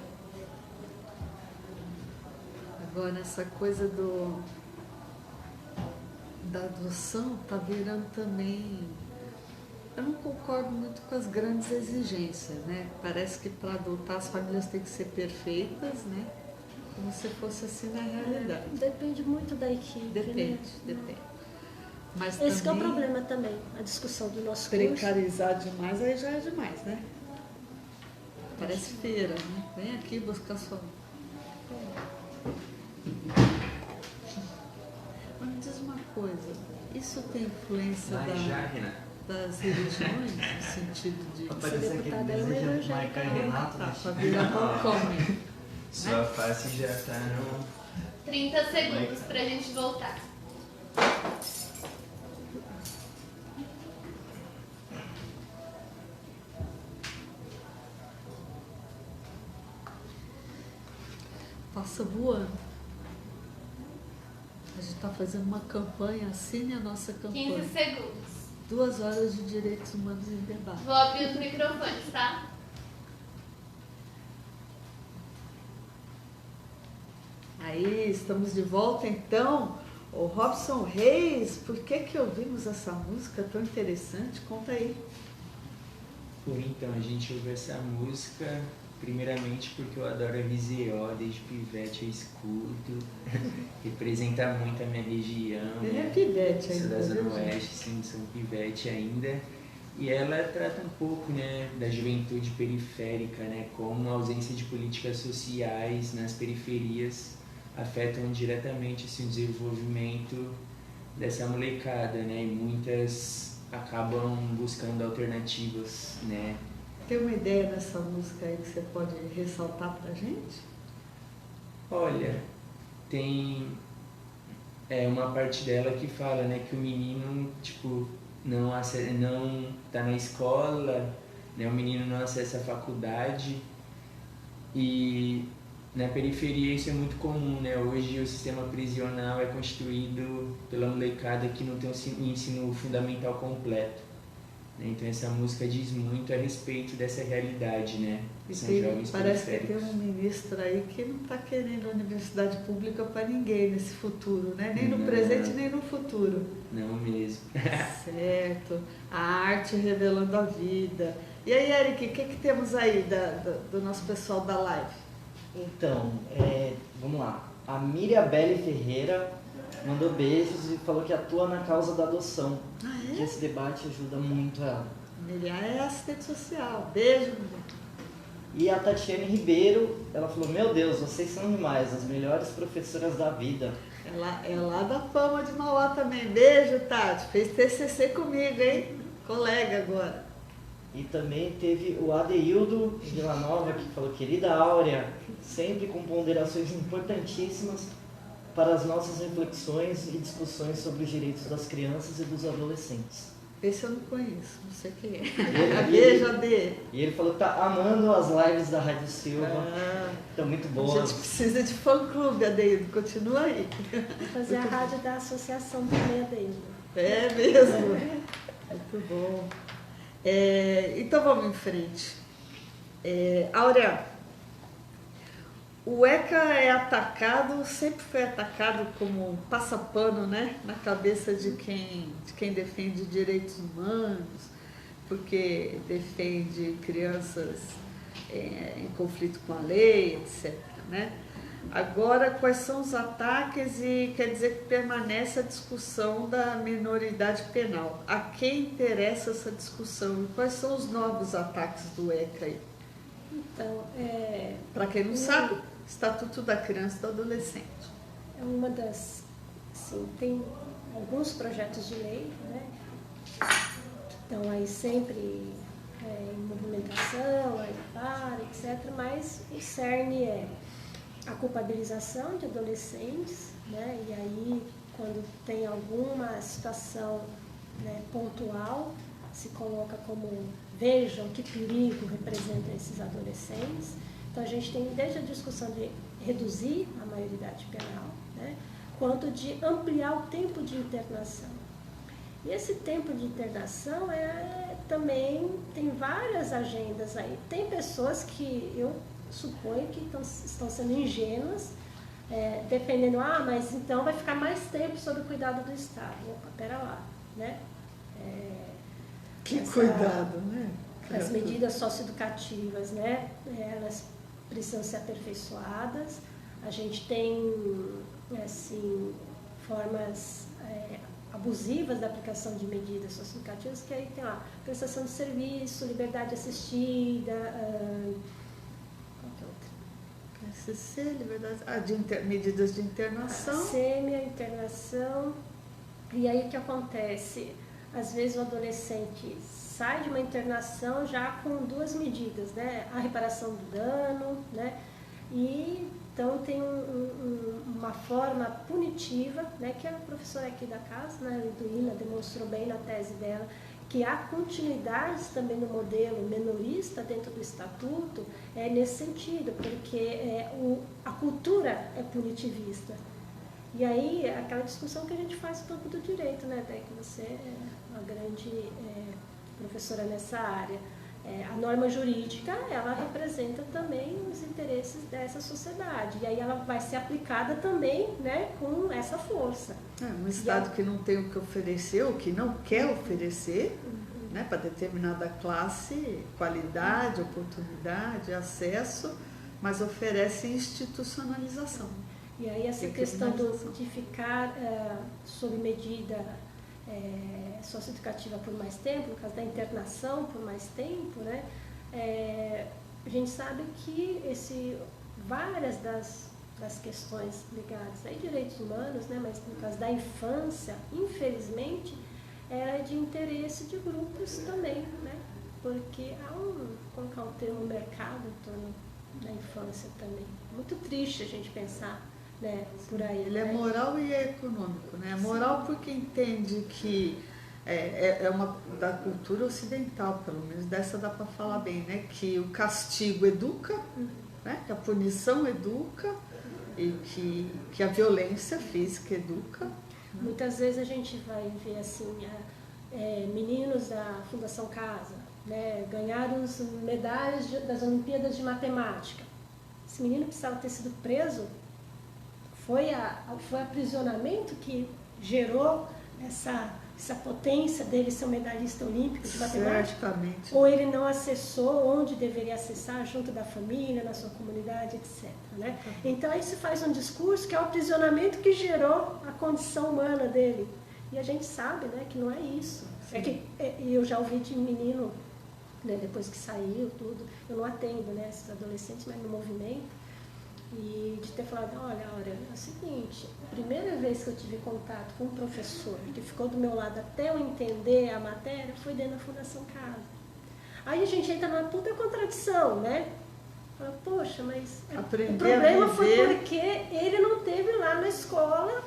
Agora, essa coisa da adoção está virando também... Eu não concordo muito com as grandes exigências, né? Parece que para adotar as famílias têm que ser perfeitas, né? Como se fosse assim na realidade. Depende muito da equipe. Depende, né? depende. Mas Esse que é o também problema também, a discussão do nosso curso. precarizar demais, aí já é demais, né? Parece feira, né? Vem aqui buscar sua... Mas me diz uma coisa, isso tem influência Vai já, Renato. das religiões, no sentido de... Aparece aquele deputada aí, desejo de evangélica, marcar né? Renato. Tá, né? para virar homecoming. Sua face já tá no... 30 segundos pra gente voltar. Passa voando. A gente está fazendo uma campanha, assine a nossa 15 campanha. segundos. 2 horas de direitos humanos em debate. Vou abrir os microfones, tá? Aí, estamos de volta então. O Robson Reis, por que ouvimos essa música tão interessante? Conta aí. Bom, então, a gente ouve essa música primeiramente porque eu adoro a VZO, desde pivete eu escuto, representa muito a minha região. Ele é né? pivete Sou ainda, da Zona viu, Oeste, sim, sou um pivete ainda. E ela trata um pouco, né, da juventude periférica, né, como a ausência de políticas sociais nas periferias afetam diretamente assim, o desenvolvimento dessa molecada, né, e muitas acabam buscando alternativas, né. Tem uma ideia dessa música aí que você pode ressaltar pra gente? Olha, tem uma parte dela que fala, né, que o menino, tipo, não tá na escola, né, o menino não acessa a faculdade e na periferia isso é muito comum, né, hoje o sistema prisional é constituído pela molecada que não tem o ensino fundamental completo. Então essa música diz muito a respeito dessa realidade, né? São jovens Parece que tem periféricos. um ministro aí que não está querendo universidade pública para ninguém nesse futuro, né? Nem no Não. presente, nem no futuro. Não mesmo. Certo. A arte revelando a vida. E aí, Eric, o que temos aí do nosso pessoal da live? Então, vamos lá. A Miriabelle Ferreira mandou beijos e falou que atua na causa da adoção. Ah, Que esse debate ajuda muito ela. Miriam é assistente social. Beijo. E a Tatiane Ribeiro, ela falou, meu Deus, vocês são demais, as melhores professoras da vida. É lá da Fama de Mauá também. Beijo, Tati. Fez TCC comigo, hein? Colega agora. E também teve o Adeildo Villanova, que falou, querida Áurea, sempre com ponderações importantíssimas para as nossas reflexões e discussões sobre os direitos das crianças e dos adolescentes. Esse eu não conheço, não sei quem é. E Beijo, Ade. E ele falou que tá amando as lives da Rádio Silva, estão muito A boas. gente precisa de fã-clube, Adeildo. Continua aí. Fazer a rádio da associação também dele. É mesmo. Muito bom. Então vamos em frente. Áurea, o ECA é atacado, sempre foi atacado como um passapano, né, na cabeça de quem defende direitos humanos, porque defende crianças em conflito com a lei, etc. Né? Agora, quais são os ataques e quer dizer que permanece a discussão da minoridade penal? A quem interessa essa discussão? E quais são os novos ataques do ECA aí? Então, Para quem não sabe, Estatuto da Criança e do Adolescente. é uma das... Assim, tem alguns projetos de lei, né, que estão aí sempre em movimentação, aí para, etc., mas o cerne é a culpabilização de adolescentes, né, e aí quando tem alguma situação, né, pontual, se coloca como vejam que perigo representa esses adolescentes. Então a gente tem desde a discussão de reduzir a maioridade penal, né, quanto de ampliar o tempo de internação. E esse tempo de internação também tem várias agendas aí. Tem pessoas que eu suponho que estão sendo ingênuas defendendo, mas então vai ficar mais tempo sob o cuidado do Estado. Opa, pera lá, né? Que cuidado, né? As medidas socioeducativas, né? Elas precisam ser aperfeiçoadas. A gente tem, assim, formas abusivas da aplicação de medidas socioeducativas, que aí tem lá, prestação de serviço, liberdade assistida, qual que é outra? SC, liberdade, medidas de internação. Semi-internação. E aí o que acontece? Às vezes o adolescente sai de uma internação já com 2 medidas, né? A reparação do dano, né? E então tem uma forma punitiva, né? Que a professora aqui da casa, né, a Liduína, demonstrou bem na tese dela, que há continuidades também no modelo menorista dentro do estatuto, nesse sentido, porque a cultura é punitivista. E aí, aquela discussão que a gente faz no campo do direito, né, até que você é uma grande professora nessa área. A norma jurídica, ela representa também os interesses dessa sociedade. E aí ela vai ser aplicada também, né, com essa força. Um Estado que não tem o que oferecer, ou que não quer oferecer, né, para determinada classe, qualidade, oportunidade, acesso, mas oferece institucionalização. E aí essa questão de ficar sob medida socioeducativa por mais tempo, no caso da internação por mais tempo, né? A gente sabe que várias das questões ligadas a direitos humanos, né? Mas no caso da infância, infelizmente, era de interesse de grupos também, né? Porque há colocar o termo mercado em torno da infância também. Muito triste a gente pensar, né, por aí. Ele é moral e é econômico, né? É moral porque entende que é uma da cultura ocidental, pelo menos dessa dá para falar bem, né? Que o castigo educa, né? Que a punição educa e que a violência física educa. Muitas vezes a gente vai ver assim, meninos da Fundação Casa, né, ganharam as medalhas das Olimpíadas de Matemática. Esse menino precisava ter sido preso. Foi aprisionamento que gerou essa potência dele ser um medalhista olímpico de matemática? Certamente. Ou ele não acessou onde deveria acessar, junto da família, na sua comunidade, etc. Né? Então aí se faz um discurso que é o aprisionamento que gerou a condição humana dele. E a gente sabe, né, que não é isso. Eu já ouvi de menino, né, depois que saiu tudo, eu não atendo, né, esses adolescentes, mas no movimento, e de ter falado, olha, é o seguinte, a primeira vez que eu tive contato com um professor que ficou do meu lado até eu entender a matéria foi dentro da Fundação Casa. Aí a gente entra numa puta contradição, né? Fala, poxa, mas o problema foi porque ele não teve lá na escola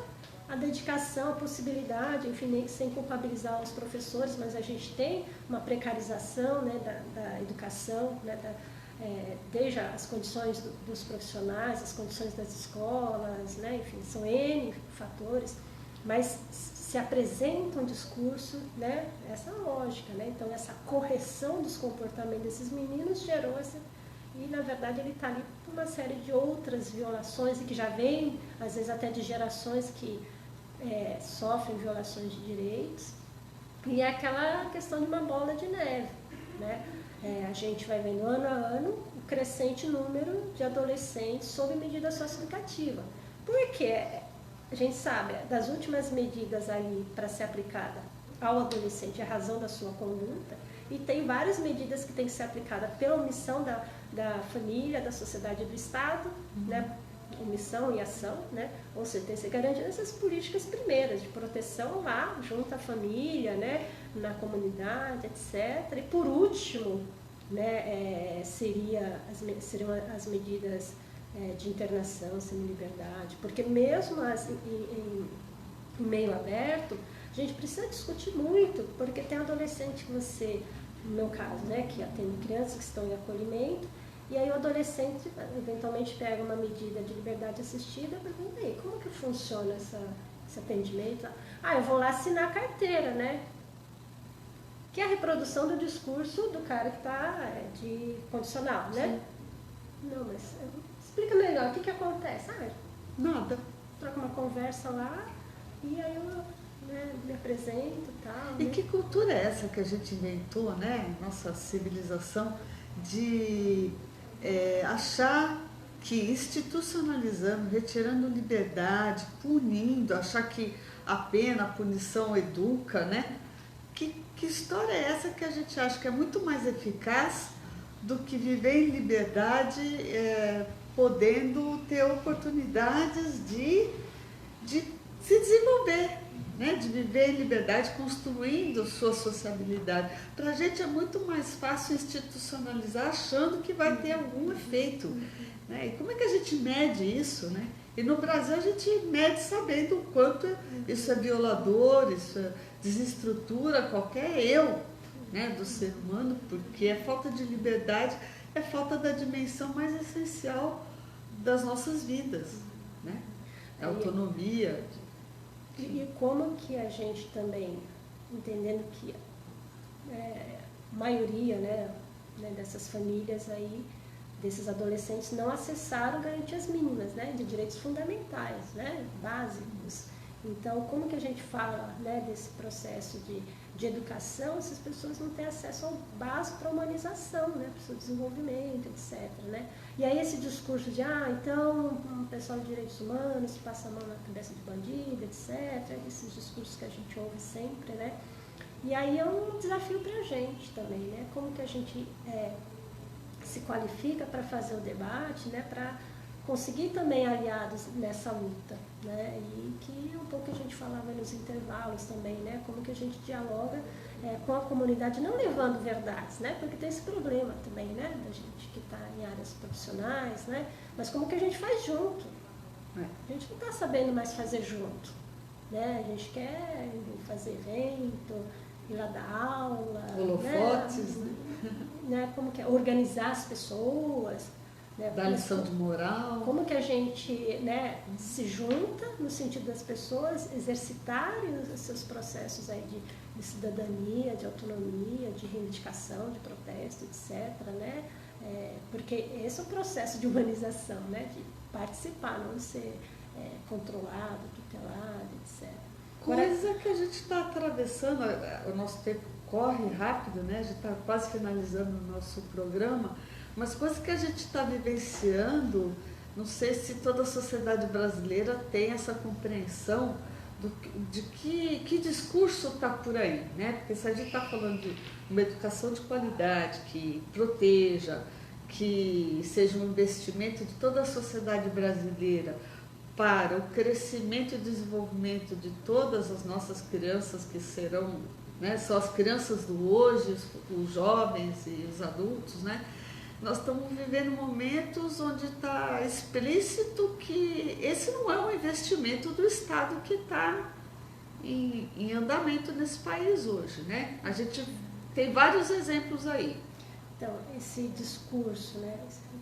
a dedicação, a possibilidade, enfim, sem culpabilizar os professores, mas a gente tem uma precarização, né, da educação, né, desde as condições dos profissionais, as condições das escolas, né, enfim, são N fatores, mas se apresenta um discurso, né, essa lógica, né, então essa correção dos comportamentos desses meninos gerou essa, e na verdade ele está ali por uma série de outras violações, e que já vem, às vezes até de gerações que sofrem violações de direitos, e é aquela questão de uma bola de neve, né? A gente vai vendo ano a ano o crescente número de adolescentes sob medida socioeducativa. Porque a gente sabe das últimas medidas ali para ser aplicada ao adolescente, a razão da sua conduta, e tem várias medidas que têm que ser aplicadas pela omissão da família, da sociedade e do Estado, né? Omissão e ação, né? Ou seja, tem que ser garantidas essas políticas primeiras de proteção lá, junto à família, né? Na comunidade, etc. E por último, né, seriam as medidas de internação, semi-liberdade, porque mesmo em meio aberto, a gente precisa discutir muito, porque tem adolescente que você, no meu caso, né, que atende crianças que estão em acolhimento, e aí o adolescente eventualmente pega uma medida de liberdade assistida e pergunta, aí, como que funciona esse atendimento? Eu vou lá assinar a carteira, né? Que é a reprodução do discurso do cara que está de condicional, né? Sim. Não, mas explica melhor, o que acontece? Nada. Troca uma conversa lá e aí eu, né, me apresento e tal. E né? que cultura é essa que a gente inventou, né? Nossa civilização, de achar que institucionalizando, retirando liberdade, punindo, achar que a pena, a punição educa, né? Que história é essa que a gente acha que é muito mais eficaz do que viver em liberdade, podendo ter oportunidades de se desenvolver, né? De viver em liberdade, construindo sua sociabilidade. Para a gente é muito mais fácil institucionalizar achando que vai ter algum efeito. Né? E como é que a gente mede isso? Né? E no Brasil a gente mede sabendo o quanto isso é violador, isso desestrutura qualquer eu, né, do ser humano, porque a falta de liberdade é falta da dimensão mais essencial das nossas vidas. Né? A autonomia. E como que a gente também, entendendo que a maioria, né, dessas famílias aí, desses adolescentes, não acessaram garantias mínimas, né, de direitos fundamentais, né, básicos. Então, como que a gente fala, né, desse processo de educação, essas pessoas não têm acesso ao básico para a humanização, né, para o seu desenvolvimento, etc. Né? E aí esse discurso de, então, o pessoal de direitos humanos passa a mão na cabeça de bandido, etc., esses discursos que a gente ouve sempre, né? E aí é um desafio para a gente também, né? Como que a gente se qualifica para fazer o debate, né? Para conseguir também aliados nessa luta, né? E que é um pouco que a gente falava nos intervalos também, né? Como que a gente dialoga com a comunidade, não levando verdades, né? Porque tem esse problema também, né? Da gente que está em áreas profissionais, né? Mas como que a gente faz junto? A gente não está sabendo mais fazer junto, né? A gente quer fazer evento, ir lá dar aula, holofotes, né? Como que é? Organizar as pessoas, né? Dar lição de moral. Como que a gente, né, se junta no sentido das pessoas exercitarem os seus processos aí de cidadania, de autonomia, de reivindicação, de protesto, etc. Né? Porque esse é o processo de humanização, né? De participar, não ser controlado, tutelado, etc. Coisa que a gente está atravessando, o nosso tempo corre rápido, né? A gente está quase finalizando o nosso programa, mas coisa que a gente está vivenciando, não sei se toda a sociedade brasileira tem essa compreensão de que discurso está por aí, né? Porque se a gente está falando de uma educação de qualidade, que proteja, que seja um investimento de toda a sociedade brasileira para o crescimento e desenvolvimento de todas as nossas crianças que serão, né, são as crianças do hoje, os jovens e os adultos, né? Nós estamos vivendo momentos onde está explícito que esse não é um investimento do Estado que está em andamento nesse país hoje, né? A gente tem vários exemplos aí. Então, esse discurso, né?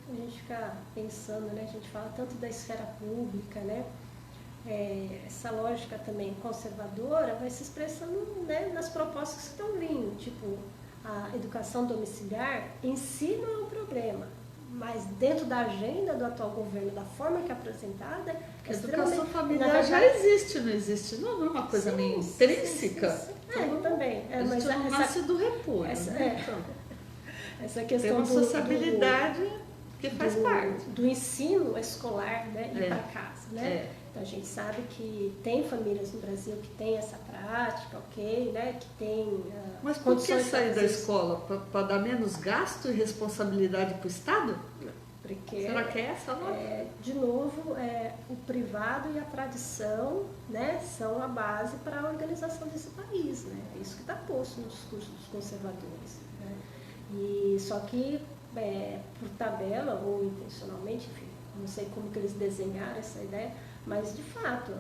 A gente fica pensando, né? A gente fala tanto da esfera pública, né? Essa lógica também conservadora vai se expressando, né, nas propostas que estão vindo, tipo, a educação domiciliar em si não é um problema, mas dentro da agenda do atual governo, da forma que é apresentada, a educação familiar já existe, não existe? Não é uma coisa meio intrínseca? Sim. Também. Mas não nasce do repolho, né? Essa questão tem uma sociabilidade que faz parte. Do ensino escolar, né, ir para casa, né? Então a gente sabe que tem famílias no Brasil que tem essa prática, ok, né? Que tem mas por que sair da escola? Para dar menos gasto e responsabilidade para o Estado? Porque, será que é essa a lógica? De novo, o privado e a tradição, né, são a base para a organização desse país, né? É isso que está posto no discurso dos conservadores, né? E só que por tabela ou intencionalmente, enfim, não sei como que eles desenharam essa ideia, mas de fato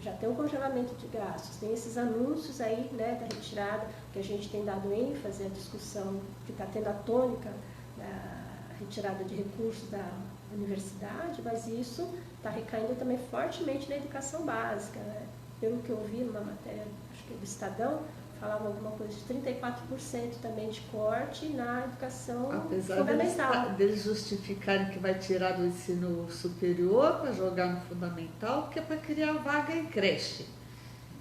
já tem um congelamento de gastos, tem esses anúncios aí, né, da retirada, que a gente tem dado ênfase à discussão que está tendo a tônica da retirada de recursos da universidade, mas isso está recaindo também fortemente na educação básica, né? Pelo que eu vi numa matéria, acho que do Estadão, falava alguma coisa de 34% também de corte na educação Apesar fundamental. deles justificarem que vai tirar do ensino superior para jogar no fundamental, porque é para criar vaga em creche.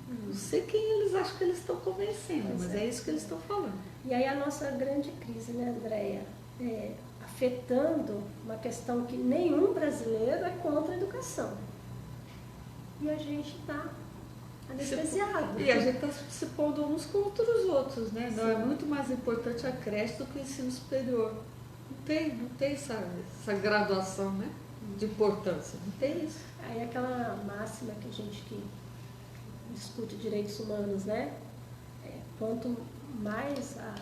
Não sei quem eles acham que eles estão convencendo, Pois mas é. é isso que eles estão falando. E aí a nossa grande crise, né, Andréia, afetando uma questão que nenhum brasileiro é contra a educação. E a gente está anestesiado. E a gente está se pondo uns contra os outros, né? Não, é Sim. muito mais importante a creche do que o ensino superior. Não tem essa graduação, né? De importância, não tem isso. Aí aquela máxima que a gente que discute direitos humanos, né? Quanto mais a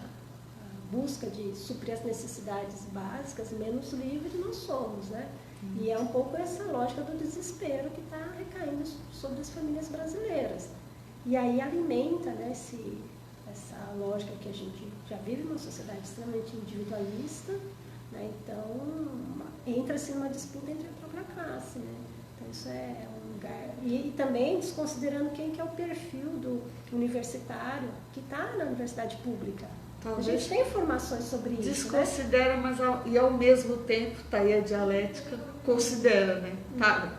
busca de suprir as necessidades básicas, menos livres nós somos, né? E é um pouco essa lógica do desespero que está recaindo sobre as famílias brasileiras. E aí alimenta, né, essa lógica que a gente já vive numa sociedade extremamente individualista, né? Então entra-se numa disputa entre a própria classe, né? Então isso é um lugar... E também desconsiderando quem que é o perfil do universitário que está na universidade pública. Talvez A gente tem informações sobre isso, né? desconsidera, mas e ao mesmo tempo, está aí a dialética, considera, né?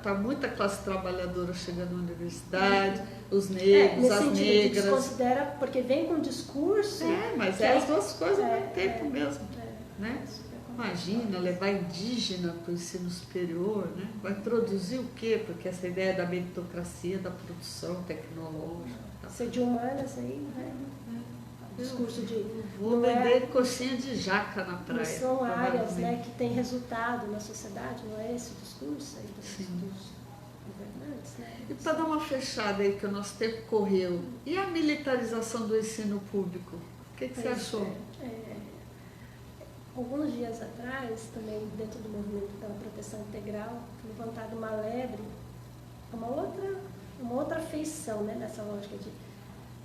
Tá muita classe trabalhadora chegando na universidade, os negros, nesse as sentido, negras. desconsidera porque vem com um discurso... Mas que é aí- as duas coisas ao mesmo tempo mesmo, é, né? super complicado. Imagina levar indígena para o ensino superior, né? Vai produzir o quê? Porque essa ideia da meritocracia, da produção tecnológica. Ser de humanas aí, né? Discurso de... Vou não é- vender coxinha de jaca na Não praia. são áreas, provavelmente. né, que têm resultado na sociedade, não é esse o discurso aí Sim. dos governantes, né? E para dar uma fechada aí, que o nosso tempo correu, e a militarização do ensino público? O que você Pois achou? Alguns dias atrás, também dentro do movimento pela proteção integral, foi levantada uma lebre, uma outra feição, né, nessa lógica de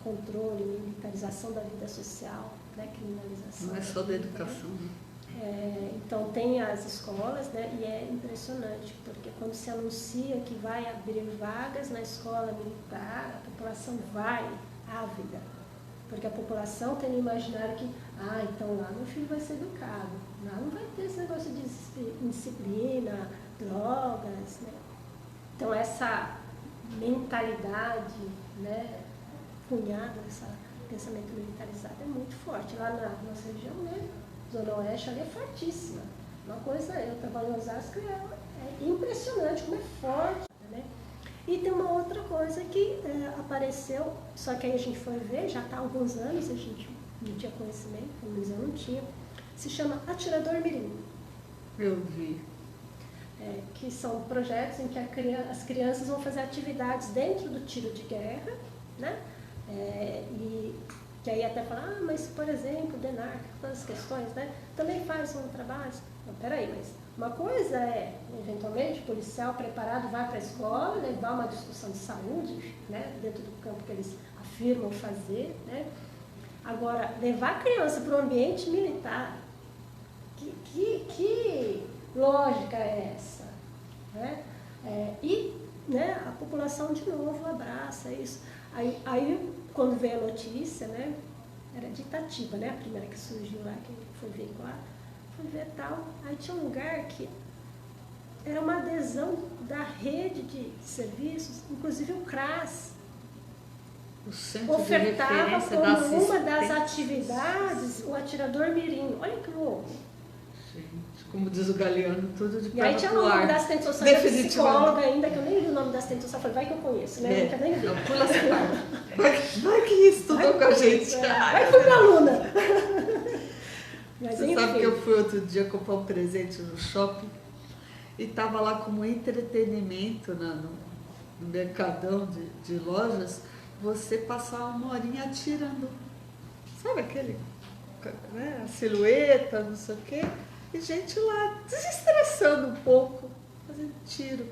controle, militarização da vida social, né, criminalização. Não é só da educação, né? Então tem as escolas, né, e é impressionante, porque quando se anuncia que vai abrir vagas na escola militar, a população vai ávida, porque a população tem no imaginário que, então lá meu filho vai ser educado, lá não vai ter esse negócio de indisciplina, drogas, né? Então essa mentalidade, né, cunhada, esse pensamento militarizado é muito forte. Lá na nossa região, né, Zona Oeste, ali é fortíssima. Uma coisa, eu trabalho em Osasco e é impressionante como é forte, né? E tem uma outra coisa que apareceu, só que aí a gente foi ver, já está há alguns anos, a gente não tinha conhecimento, pelo menos eu não tinha, se chama Atirador Mirim. Eu vi. Que são projetos em que as crianças vão fazer atividades dentro do tiro de guerra, né? E que aí até fala, mas por exemplo, o DENARC, todas as questões, né? Também faz um trabalho. Não, peraí, mas uma coisa é, eventualmente, o policial preparado vai para a escola, levar uma discussão de saúde, né? Dentro do campo que eles afirmam fazer, né? Agora, levar a criança para o ambiente militar, que lógica é essa? Né? Né, a população, de novo, abraça isso. Aí quando veio a notícia, né, era de Itatiba, né, a primeira que surgiu lá, que foi veicular, foi ver tal. Aí tinha um lugar que era uma adesão da rede de serviços, inclusive o CRAS, O centro ofertava de referência da como uma das assistência. atividades o atirador mirim. Olha que louco. Gente, como diz o Galeano, tudo de E aí perna tinha pro o nome ar. da assistente social, da Definitivamente. psicóloga ainda, que eu nem li o nome da assistente social, falei, vai que eu conheço, né? Nunca nem vi. Não, pula essa parte. Vai que estudou com a gente. Vai que foi minha aluna. Mas Você enfim. sabe que eu fui outro dia comprar um presente no shopping e estava lá como entretenimento no mercadão de lojas, você passar uma horinha atirando. Sabe aquele, né, a silhueta, não sei o quê, e gente lá desestressando um pouco, fazendo tiro.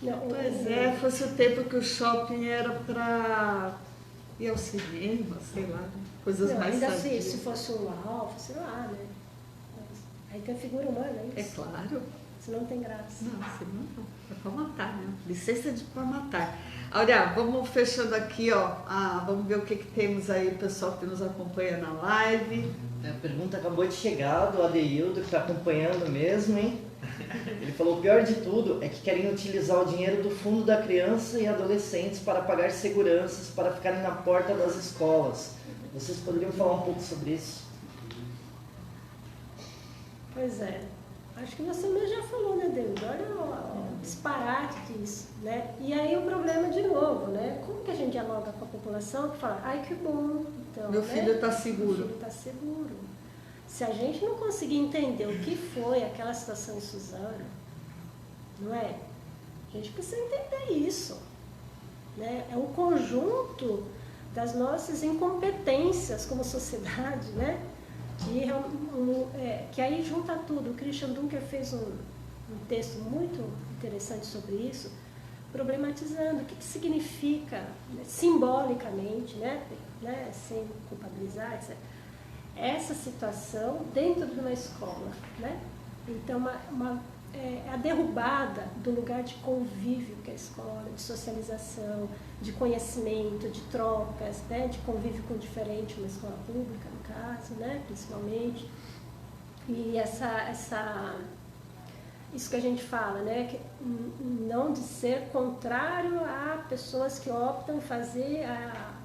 Não, Pois fosse o tempo que o shopping era para ir ao cinema, sei lá, coisas não, mais ainda sadias. se fosse um alvo, sei lá, né? Mas aí tem a figura humana, é É isso? claro. senão não tem graça. Não, senão não. É para matar, né? Licença de para matar. Olha, vamos fechando aqui, ó. Vamos ver o que temos aí, o pessoal que nos acompanha na live. A pergunta acabou de chegar do Adeildo, que está acompanhando mesmo, hein? Ele falou: o pior de tudo é que querem utilizar o dinheiro do fundo da criança e adolescentes para pagar seguranças para ficarem na porta das escolas. Vocês poderiam falar um pouco sobre isso? Pois é. Acho que você mesmo já falou, né, Deus? Olha o disparate disso, né? E aí o problema de novo, né? Como que a gente dialoga com a população que fala, ai, que bom, então, Meu né? filho está seguro. Meu filho está seguro. Se a gente não conseguir entender o que foi aquela situação em Suzano, não é? A gente precisa entender isso, né? É um conjunto das nossas incompetências como sociedade, né? Que aí junta tudo. O Christian Dunker fez um texto muito interessante sobre isso, problematizando o que significa, né, simbolicamente, né, sem culpabilizar, etc., essa situação dentro de uma escola, né? Então, a derrubada do lugar de convívio que é a escola, de socialização, de conhecimento, de trocas, né? De convívio com o diferente, uma escola pública, no caso, né? Principalmente. E isso que a gente fala, né? Que não de ser contrário a pessoas que optam fazer a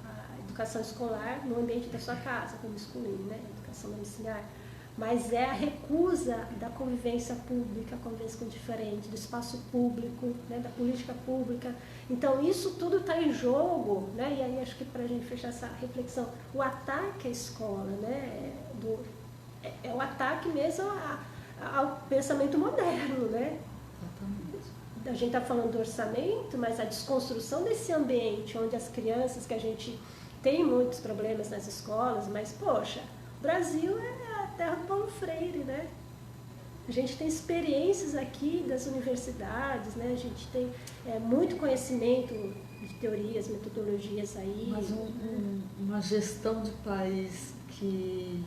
educação escolar no ambiente da sua casa, como excluir, né? Educação domiciliar. Mas é a recusa da convivência pública, a convivência com o diferente, do espaço público, né, da política pública. Então, isso tudo está em jogo, né? E aí acho que para a gente fechar essa reflexão, o ataque à escola, né, é o ataque mesmo ao pensamento moderno, né? A gente está falando do orçamento, mas a desconstrução desse ambiente onde as crianças, que a gente tem muitos problemas nas escolas, mas, poxa, o Brasil é a terra do Paulo Freire, né? A gente tem experiências aqui das universidades, né? A gente tem muito conhecimento de teorias, metodologias aí. Mas uma gestão de país que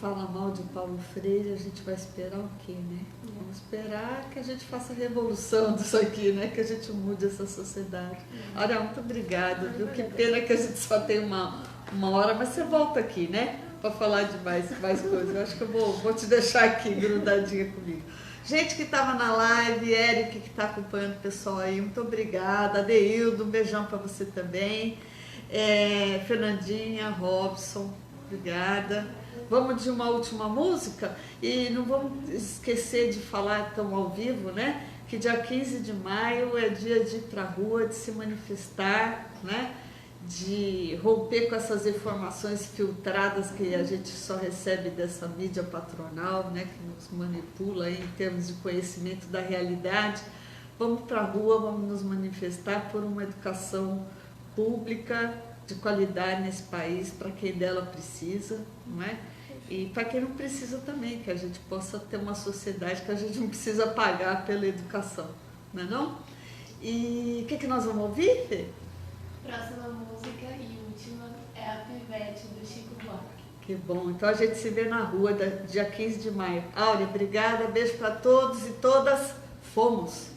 fala mal de Paulo Freire, a gente vai esperar o quê, né? Vamos esperar que a gente faça a revolução disso aqui, né? Que a gente mude essa sociedade. Olha, muito obrigada, viu? Que pena que a gente só tem uma hora, mas você volta aqui, né? Para falar de mais coisas. Eu acho que eu vou te deixar aqui grudadinha comigo. Gente que estava na live, Eric que está acompanhando o pessoal aí, muito obrigada. Adeildo, um beijão para você também. Fernandinha, Robson, obrigada. Vamos de uma última música e não vamos esquecer de falar tão ao vivo, né? Que dia 15 de maio é dia de ir para a rua, de se manifestar, né? De romper com essas informações filtradas que a gente só recebe dessa mídia patronal, né? Que nos manipula aí em termos de conhecimento da realidade. Vamos para a rua, vamos nos manifestar por uma educação pública de qualidade nesse país, para quem dela precisa, não é? E para quem não precisa também, que a gente possa ter uma sociedade que a gente não precisa pagar pela educação, não é não? E o que nós vamos ouvir, Fê? Próxima música e última é a Pivete, do Chico Buarque. Que bom, então a gente se vê na rua dia 15 de maio. Áurea, obrigada, beijo para todos e todas, fomos!